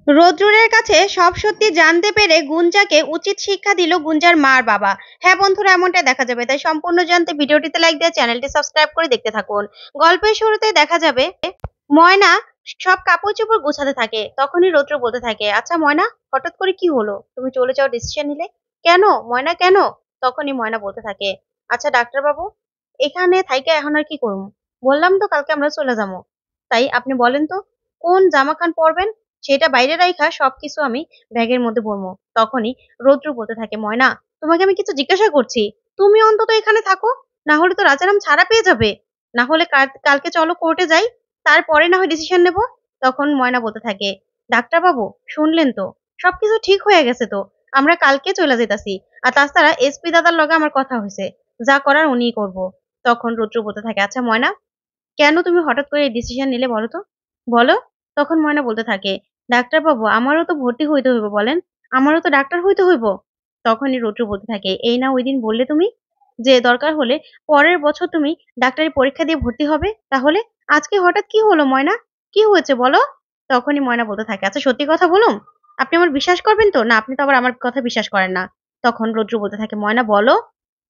রোদ্রুরের কাছে সব সত্যি জানতে পেরে গুঞ্জাকে উচিত শিক্ষা দিল গুঞ্জার মার বাবা। হ্যাঁ বন্ধুরা, এমনটাই দেখা যাবে, তাই সম্পূর্ণ জানতে ভিডিওটিতে লাইক দিয়ে চ্যানেলটি সাবস্ক্রাইব করে দেখতে থাকুন। গল্পের শুরুতে দেখা যাবে ময়না সব কাপড় চোপড় গোছাতে থাকে। তখনই রৌদ্র বলতে থাকে, আচ্ছা ময়না, হঠাৎ করে কি হলো, তুমি চলে যাওয়ার ডিসিশন নিলে কেন? ময়না কেন? তখনই ময়না বলতে থাকে, আচ্ছা ডাক্তার বাবু, এখানে থাইকা এখন আর কি করবো? বললাম তো কালকে আমরা চলে যাবো। তাই আপনি বলেন তো কোন জামা খান পরবেন, সেটা বাইরে রাইখা সবকিছু আমি ব্যাগের মধ্যে ভরবো। তখনই রৌদ্র বলতে থাকে, ময়না, তোমাকে আমি কিছু জিজ্ঞাসা করছি, তুমি অন্তত এখানে থাকো, না হলে তো রাজারাম ছাড়া পেয়ে যাবে। না হলে কালকে চলো কোর্টে যাই, তারপরে না হয় ডিসিশন নেব। তখন ময়না বলতে থাকে, ডাক্তার বাবু শুনলেন তো, সবকিছু ঠিক হয়ে গেছে তো, আমরা কালকে চলে যেতেছি। আর তাছাড়া এসপি দাদার লগে আমার কথা হয়েছে, যা করার উনিই করবো। তখন রুদ্র বলতে থাকে, আচ্ছা ময়না, কেন তুমি হঠাৎ করে এই ডিসিশন নিলে বলো তো, বলো। তখন ময়না বলতে থাকে, ডাক্তার বাবু আমারও তো ভর্তি হইতে হইব, বলেন, আমারও তো ডাক্তার হইতে হইব। তখনই রুদ্র বলতে থাকে, এই না ওই দিন বললে তুমি যে দরকার হলে পরের বছর তুমি ডাক্তারি পরীক্ষা দিয়ে ভর্তি হবে, তাহলে আজকে হঠাৎ কি হলো ময়না, কি হয়েছে বলো। তখনই ময়না বলতে থাকে, আচ্ছা সত্যি কথা বলুন, আপনি আমার বিশ্বাস করবেন তো, না আপনি তো আবার আমার কথা বিশ্বাস করেন না। তখন রুদ্র বলতে থাকে, ময়না বলো।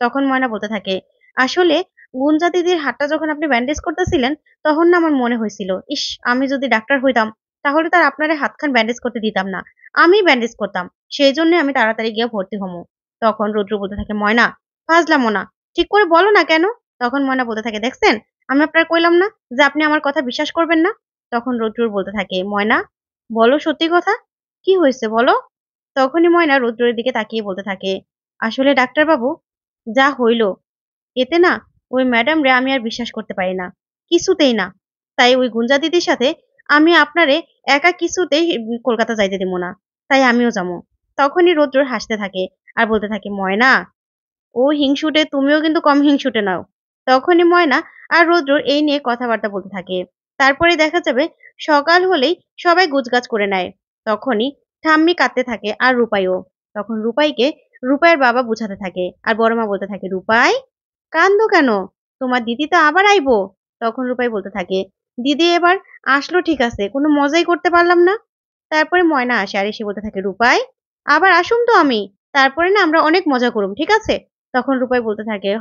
তখন ময়না বলতে থাকে, আসলে গুঞ্জা দিদির হাতটা যখন আপনি ব্যান্ডেজ করতেছিলেন, তখন না আমার মনে হয়েছিল, ইস, আমি যদি ডাক্তার হইতাম তাহলে তার আপনার হাতখান ব্যান্ডেজ করতে দিতাম না, আমি ব্যান্ডেজ করতাম, সেই জন্য আমি তাড়াতাড়ি গিয়ে ভর্তি হমু। তখন রুদ্র বলতে থাকে, ময়না ফাজলামো না, ঠিক করে বলো না কেন। তখন ময়না বলতে থাকে, দেখছেন, আমি আপনার কইলাম না যে আপনি আমার কথা বিশ্বাস করবেন না। তখন রুদ্র বলতে থাকে, ময়না বলো সত্যি কথা, কি হয়েছে বলো। তখনই ময়না রুদ্রের দিকে তাকিয়ে বলতে থাকে, আসলে ডাক্তার বাবু, যা হইল এতে না ওই ম্যাডাম রে আমি আর বিশ্বাস করতে পারি না, কিছুতেই না। তাই ওই গুঞ্জা দিদির সাথে আমি আপনারে একা কিছুতেই কলকাতা যাইতে দিব না, তাই আমিও যাবো। তখনই রৌদ্র হাসতে থাকে আর বলতে থাকে, ময়না ও হিংসুটে, তুমিও কিন্তু কম হিংসুটে নাও। তখনই ময়না আর রৌদ্র এই নিয়ে কথাবার্তা বলতে থাকে। তারপরে দেখা যাবে সকাল হলেই সবাই গোছগাছ করে নেয়। তখনই ঠাম্মি কাঁদতে থাকে আর রূপাইও। তখন রূপাইকে রূপাইয়ের বাবা বুঝাতে থাকে আর বড় মা বলতে থাকে, রূপাই কান্দো কেন, তোমার দিদি তো আবার আইবো। তখন রূপাই বলতে থাকে, দিদি এবার আসলো ঠিক আছে, কোনো মজাই করতে পারলাম না। তারপরে ময়না আসে আর এসে বলতে থাকে, রূপাই আবার আসুম তো আমি, তারপরে না আমরা অনেক মজা করুম, ঠিক আছে। তখন রূপাই বলতে থাকে,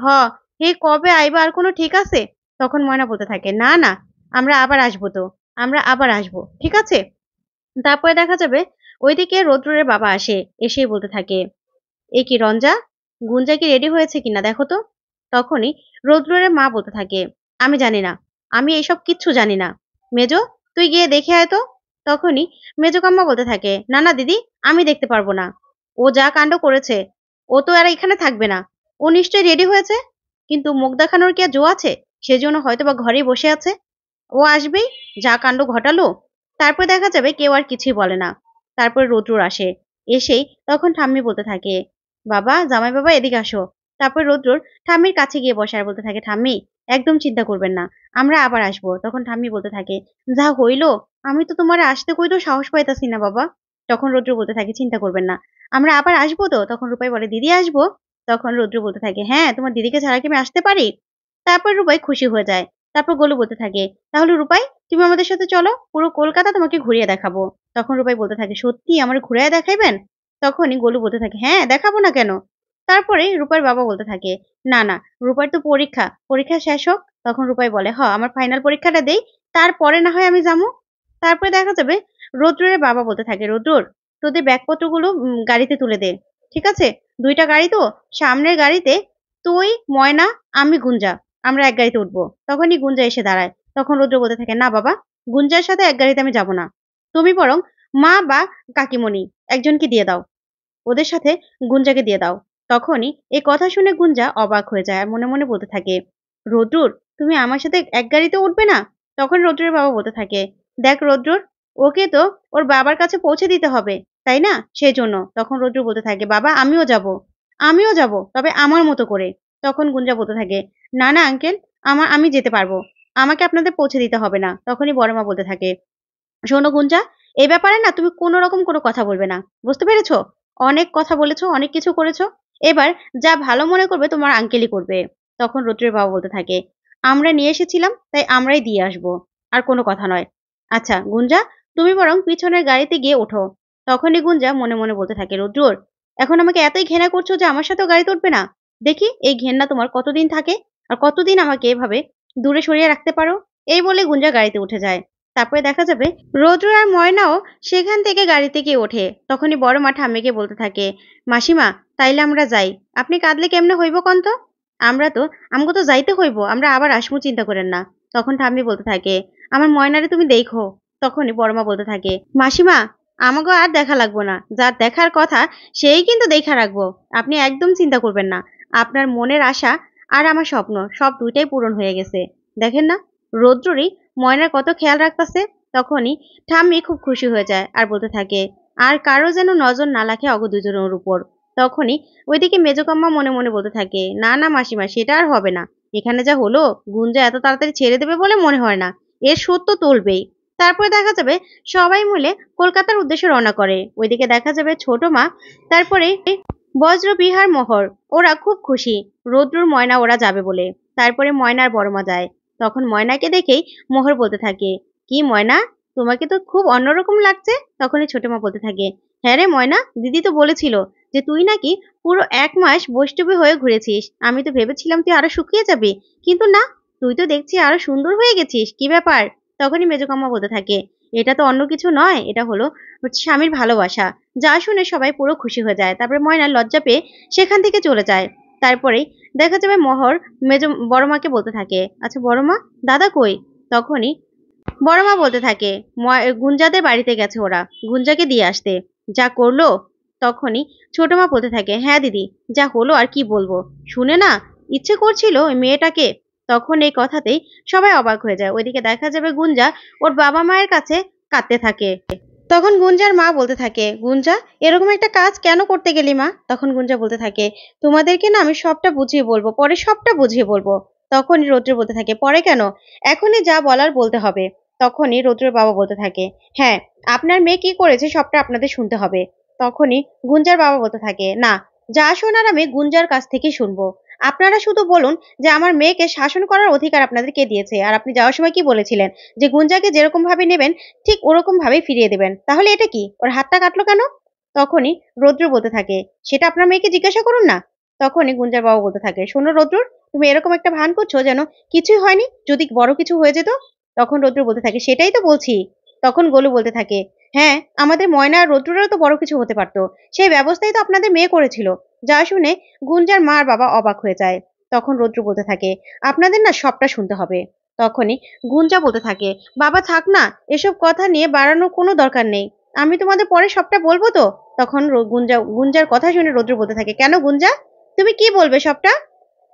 হে কবে আইবা আর কোনো ঠিক আছে। তখন ময়না বলতে থাকে, না না, আমরা আবার আসবো তো, আমরা আবার আসবো, ঠিক আছে। তারপরে দেখা যাবে ওইদিকে রৌদ্রের বাবা আসে, এসেই বলতে থাকে, এ কি রঞ্জা, গুঞ্জা কি রেডি হয়েছে কিনা দেখো তো। তখনই রৌদ্রের মা বলতে থাকে, আমি জানি না, আমি এইসব কিচ্ছু জানি না, মেজো তুই গিয়ে দেখে আয় তো। তখনই মেজো কাম্মা বলতে থাকে, না না দিদি, আমি দেখতে পারবো না, ও যা কাণ্ড করেছে, ও তো আর এখানে থাকবে না, ও নিশ্চয়ই রেডি হয়েছে, কিন্তু মুখ দেখানোর কি আর জো আছে, সেজন্য হয়তো বা ঘরেই বসে আছে, ও আসবেই, যা কাণ্ড ঘটালো। তারপর দেখা যাবে কেউ আর কিছুই বলে না। তারপর রৌদ্র আসে, এসেই তখন ঠাম্মি বলতে থাকে, বাবা, জামাই বাবা এদিকে আসো। তারপর রৌদ্রর ঠাম্মির কাছে গিয়ে বসে আর বলতে থাকে, ঠাম্মি একদম চিন্তা করবেন না, আমরা আবার আসবো। তখন ঠাম্মি বলতে থাকে, যা হইলো, আমি তো তোমার আসতে কইতেও সাহস পাইতাছি না বাবা। তখন রৌদ্র বলতে থাকে, চিন্তা করবেন না, আমরা আবার আসবো তো। তখন রূপাই বলে, দিদি আসবো। তখন রৌদ্র বলতে থাকে, হ্যাঁ, তোমার দিদিকে ছাড়া কি আমি আসতে পারি। তারপর রূপাই খুশি হয়ে যায়। তারপর গোলু বলতে থাকে, তাহলে রূপাই তুমি আমাদের সাথে চলো, পুরো কলকাতা তোমাকে ঘুরিয়ে দেখাবো। তখন রূপাই বলতে থাকে, সত্যি আমার ঘুরিয়ে দেখাইবেন। তখনই গোলু বলতে থাকে, হ্যাঁ দেখাবো না কেন। তারপরে রূপার বাবা বলতে থাকে, না না, রূপার তো পরীক্ষা, পরীক্ষা শেষ হোক। তখন রূপাই বলে, আমার ফাইনাল পরীক্ষাটা দেই, তারপরে না হয় আমি যাবো। তারপরে দেখা যাবে রৌদ্রের বাবা বলতে থাকে, রৌদ্র তোদের ব্যাগপত্রগুলো গাড়িতে তুলে দে, ঠিক আছে। দুইটা গাড়ি তো, সামনের গাড়িতে তুই, ময়না, আমি, গুঞ্জা, আমরা এক গাড়িতে উঠবো। তখনই গুঞ্জা এসে দাঁড়ায়। তখন রৌদ্র বলতে থাকে, না বাবা, গুঞ্জার সাথে এক গাড়িতে আমি যাব না, তুমি বরং মা বা কাকিমণি একজনকে দিয়ে দাও, ওদের সাথে গুঞ্জাকে দিয়ে দাও। তখনই এই কথা শুনে গুঞ্জা অবাক হয়ে যায় আর মনে মনে বলতে থাকে, রৌদ্র তুমি আমার সাথে এক গাড়িতে উঠবে না। তখন রৌদ্রের বাবা বলতে থাকে, দেখ রৌদ্র, ওকে তো ওর বাবার কাছে পৌঁছে দিতে হবে, তাই না, সেই জন্য। তখন রৌদ্র বলতে থাকে, বাবা আমিও যাব, আমিও যাব, তবে আমার মতো করে। তখন গুঞ্জা বলতে থাকে, না না আঙ্কেল, আমি যেতে পারবো, আমাকে আপনাদের পৌঁছে দিতে হবে না। তখনই বড় মা বলতে থাকে, শোনো গুঞ্জা, এই ব্যাপারে না তুমি কোনো রকম কোনো কথা বলবে না, বুঝতে পেরেছো। অনেক কথা বলেছো, অনেক কিছু করেছো, এবার যা ভালো মনে করবে তোমার আঙ্কেলই করবে। তখন রৌদ্রের বাবা বলতে থাকে, আমরা নিয়ে এসেছিলাম তাই আমরাই দিয়ে আসবো, আর কোনো কথা নয়। আচ্ছা গুঞ্জা, তুমি বরং পিছনের গাড়িতে গিয়ে ওঠো। তখনই গুঞ্জা মনে মনে বলতে থাকে, রুদ্র এখন আমাকে এতই ঘৃণা করছো যে আমার সাথেও গাড়িতে উঠবে না? দেখি এই ঘেন্না তোমার কতদিন থাকে আর কতদিন আমাকে এভাবে দূরে সরিয়ে রাখতে পারো। এই বলে গুঞ্জা গাড়িতে উঠে যায়। তারপরে দেখা যাবে রৌদ্র আর ময়নাও সেখান থেকে গাড়িতে গিয়ে ওঠে। তখনই বড় মা ঠাম্মিকে বলতে থাকে, মাসিমা তাইলে আমরা যাই। আপনি কাঁদলে কেমনে হইব কন্ত? আমরা তো আমগো তো যাইতে হইব, আমরা আবার আসমু, চিন্তা করেন না। তখন ঠাম্মি বলতে থাকে, আমার ময়নারে তুমি দেখো। তখনই বড় মা বলতে থাকে, মাসিমা আমাগো আর দেখা লাগবো না, যার দেখার কথা সেই কিন্তু দেখা রাখবো। আপনি একদম চিন্তা করবেন না। আপনার মনের আশা আর আমার স্বপ্ন সব দুইটাই পূরণ হয়ে গেছে। দেখেন না রৌদ্ররই ময়নার কত খেয়াল রাখতেছে। তখনই ঠাম্মি খুব খুশি হয়ে যায় আর বলতে থাকে, আর কারো যেন নজর না রাখে অগ দুজনের উপর। তখনই ওইদিকে মেজকাম্মা মনে মনে বলতে থাকে, না না মাসিমা সেটা আর হবে না। এখানে যা হলো গুঞ্জা এত তাড়াতাড়ি ছেড়ে দেবে বলে মনে হয় না, এর শোধ তো তুলবেই। তারপরে দেখা যাবে সবাই মিলে কলকাতার উদ্দেশ্যে রওনা করে। ওইদিকে দেখা যাবে ছোট মা, তারপরে বজ্র বিহার মোহর, ওরা খুব খুশি রৌদ্রুর ময়না ওরা যাবে বলে। তারপরে ময়নার বড় মা যায়। তখন ময়নাকে দেখেই মোহর বলতে থাকে, কি ময়না তোমাকে তো খুব অন্যরকম লাগছে। তখনই ছোট মা বলতে থাকে, হ্যাঁ রে ময়না, দিদি তো বলেছিল যে তুই নাকি পুরো 1 মাস বৈষ্ণবী হয়ে ঘুরেছিস। আমি তো ভেবেছিলাম তুই আরো শুকিয়ে যাবি, কিন্তু না, তুই তো দেখছি আরো সুন্দর হয়ে গেছিস, কি ব্যাপার? তখনই মেজকাম্মা বলতে থাকে, এটা তো অন্য কিছু নয়, এটা হলো স্বামীর ভালোবাসা। যা শুনে সবাই পুরো খুশি হয়ে যায়। তারপরে ময়না লজ্জা পেয়ে সেখান থেকে চলে যায়। তারপরেই দেখা যাবে মোহর বড় মাকে বলতে থাকে, আচ্ছা বড় মা, দাদা কই? তখনই বড় মা বলতে থাকে, গুঞ্জাদের বাড়িতে গেছে ওরা, গুঞ্জাকে দিয়ে আসতে। যা করলো। তখনই ছোট মা বলতে থাকে, হ্যাঁ দিদি, যা হলো আর কি বলবো, শুনে না ইচ্ছে করছিল ওই মেয়েটাকে। তখন এই কথাতেই সবাই অবাক হয়ে যায়। ওইদিকে দেখা যাবে গুঞ্জা ওর বাবা মায়ের কাছে কাঁদতে থাকে। তখন গুঞ্জার মা বলতে থাকে, গুঞ্জা এরকম একটা কাজ কেন করতে গেলি মা? তখন গুঞ্জা বলতে থাকে, তোমাদেরকে না আমি সবটা বুঝিয়ে বলবো, পরে সবটা বুঝিয়ে বলবো। তখনই রৌদ্র বলতে থাকে, পরে কেন, এখনই যা বলার বলতে হবে। তখনই রৌদ্রের বাবা বলতে থাকে, হ্যাঁ আপনার মেয়ে কি করেছে সবটা আপনাদের শুনতে হবে। তখনই গুঞ্জার বাবা বলতে থাকে, না, যা শোনার আমি গুঞ্জার কাছ থেকে শুনবো। আপনারা শুধু বলুন যে আমার মেয়েকে শাসন করার অধিকার আপনাদের কে দিয়েছে, আর আপনি যাওয়ার সময় কি বলেছিলেন যে গুঞ্জাকে যেরকম ভাবে নেবেন ঠিক ওরকম ভাবেই ফিরিয়ে দেবেন। তাহলে এটা কি, ওর হাতটা কাটলো কেন? তখনই রৌদ্র বলতে থাকে, সেটা আপনার মেয়েকে জিজ্ঞাসা করুন না। তখনই গুঞ্জার বাবা বলতে থাকে, শোনো রৌদ্র, তুমি এরকম একটা ভান করছো যেন কিছুই হয়নি, যদি বড় কিছু হয়ে যেত। তখন রৌদ্র বলতে থাকে, সেটাই তো বলছি। তখন গোলু বলতে থাকে, হ্যাঁ আমাদের ময়না আর রৌদ্রেরও তো বড় কিছু হতে পারতো, সেই ব্যবস্থাই তো আপনাদের মেয়ে করেছিল। যা শুনে গুঞ্জার মা আর বাবা অবাক হয়ে যায়। তখন রৌদ্র বলতে থাকে, আপনাদের না সবটা শুনতে হবে। তখনই গুঞ্জা বলতে থাকে, বাবা থাক না, এসব কথা নিয়ে বাড়ানোর কোনো দরকার নেই, আমি তোমাদের পরে সবটা বলবো তো। তখন গুঞ্জার কথা শুনে রৌদ্র বলতে থাকে, কেন গুঞ্জা, তুমি কি বলবে সবটা?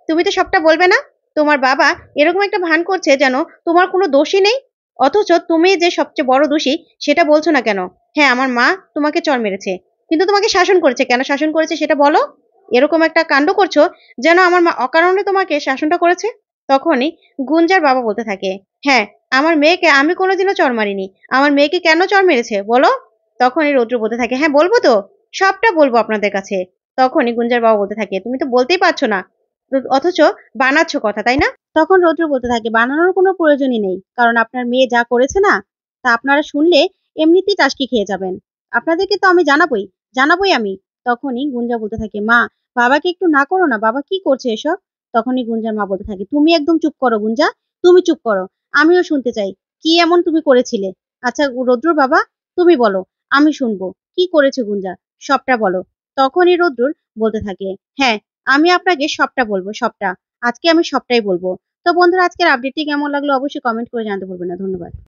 তুমি তো সবটা বলবে না। তোমার বাবা এরকম একটা ভান করছে যেন তোমার কোনো দোষই নেই, অথচ তুমি যে সবচেয়ে বড় দোষী সেটা বলছো না কেন? হ্যাঁ আমার মা তোমাকে চড় মেরেছে, কিন্তু তোমাকে শাসন করেছে, কেন শাসন করেছে সেটা বলো। এরকম একটা কাণ্ড করছো যেন আমার মা অকারণে তোমাকে শাসনটা করেছে। তখনই গুঞ্জার বাবা বলতে থাকে, হ্যাঁ আমার মেয়েকে আমি কোনোদিনও চড় মারিনি, আমার মেয়েকে কেন চড় মেরেছে বলো। তখনই রৌদ্র বলতে থাকে, হ্যাঁ বলবো তো, সবটা বলবো আপনাদের কাছে। তখনই গুঞ্জার বাবা বলতে থাকে, তুমি তো বলতেই পারছো না, অথচ বানাচ্ছ কথা, তাই না? তখন রৌদ্র বলতে থাকে, বানানোর কোনো প্রয়োজনই নেই, কারণ আপনার মেয়ে যা করেছে না, তা আপনারা শুনলে এমনিতেই টাসকি খেয়ে যাবেন। আপনাদেরকে তো আমি জানাবোই, জানাবোই আমি। তখনই গুঞ্জা বলতে থাকে, মা বাবাকে একটু না করো না, বাবা কি করছে এসব? তখনই গুঞ্জার মা বলতে থাকে, তুমি একদম চুপ করো গুঞ্জা, তুমি চুপ করো, আমিও শুনতে চাই কি এমন তুমি করেছিলে। আচ্ছা রৌদ্র বাবা, তুমি বলো, আমি শুনবো কি করেছে গুঞ্জা, সবটা বলো। তখনই রৌদ্র বলতে থাকে, হ্যাঁ আমি আপনাকে সবটা বলবো, সবটা, আজকে আমি সবটাই বলবো। তো বন্ধুরা আজকের আপডেটটি কেমন লাগলো অবশ্যই কমেন্ট করে জানাতে ভুলবেন না। ধন্যবাদ।